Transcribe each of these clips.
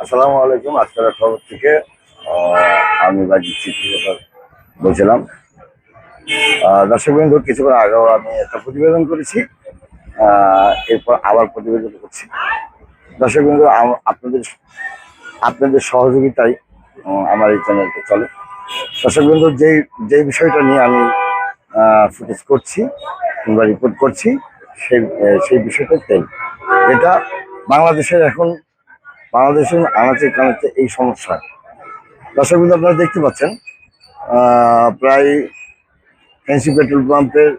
আসসালামু আলাইকুম। আজকের খবর থেকে আমি বাজি চিত্র বলছিলাম। দর্শক বিন্দু, কিছুক্ষণ আগেও আমি একটা প্রতিবেদন করেছি, এরপর আবার প্রতিবেদন করছি। দর্শক বিন্দু, আপনাদের আপনাদের সহযোগিতায় আমার এই চ্যানেলটা চলে। দর্শক বিন্দু, যেই বিষয়টা নিয়ে আমি ফুটেজ করছি কিংবা রিপোর্ট করছি, সেই বিষয়টাই এটা বাংলাদেশের আনাচে কানাচে এই সমস্যা। দর্শক বিন্দু, আপনারা দেখতে পাচ্ছেন প্রায় ফ্যান্সি পেট্রোল পাম্পের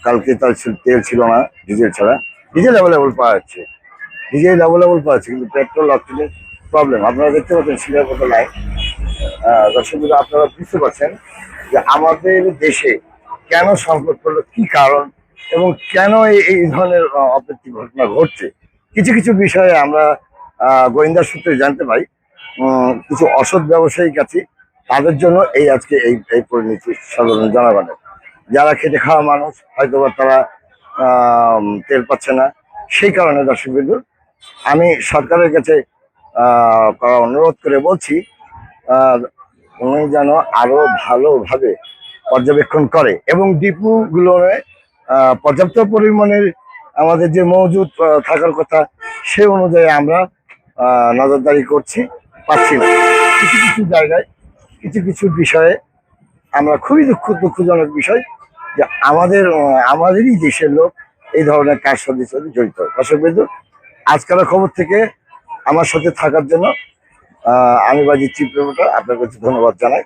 কালকে তার তেল ছিল না, ডিজেল ছাড়া। ডিজেল অ্যাভেলেবল পাওয়া যাচ্ছে, কিন্তু পেট্রোল অক্সিজেন প্রবলেম। আপনারা দেখতে পাচ্ছেন সিলের মতো লাইন। দর্শক বিন্দু, আপনারা বুঝতে পারছেন যে আমাদের দেশে কেন সংকট পড়লো, কি কারণ, এবং কেন এই ধরনের অপ্রীতি ঘটনা ঘটছে। কিছু কিছু বিষয়ে আমরা গোয়েন্দা সূত্রে জানতে পাই কিছু অসৎ ব্যবসায়ীর কাছে, তাদের জন্য আজকে এই পরিণতি সাধারণ জনগণের। যারা খেটে খাওয়া মানুষ, হয়তো বা তারা তেল পাচ্ছে না। সেই কারণে দর্শক বিন্দু, আমি সরকারের কাছে করা অনুরোধ করে বলছি, উনি যেন আরো ভালোভাবে পর্যবেক্ষণ করে এবং ডিপুগুলোরে পর্যাপ্ত পরিমাণের আমাদের যে মজুদ থাকার কথা, সে অনুযায়ী আমরা নজরদারি পাচ্ছি না। কিছু কিছু জায়গায়, কিছু কিছু বিষয়ে আমরা খুবই দুঃখজনক বিষয় যে আমাদেরই দেশের লোক এই ধরনের কাজ সাথে জড়িত। দর্শক বিন্দু, আজকাল খবর থেকে আমার সাথে থাকার জন্য আমি বাজি চিফ রিপোর্টার, আপনার কাছে ধন্যবাদ জানাই।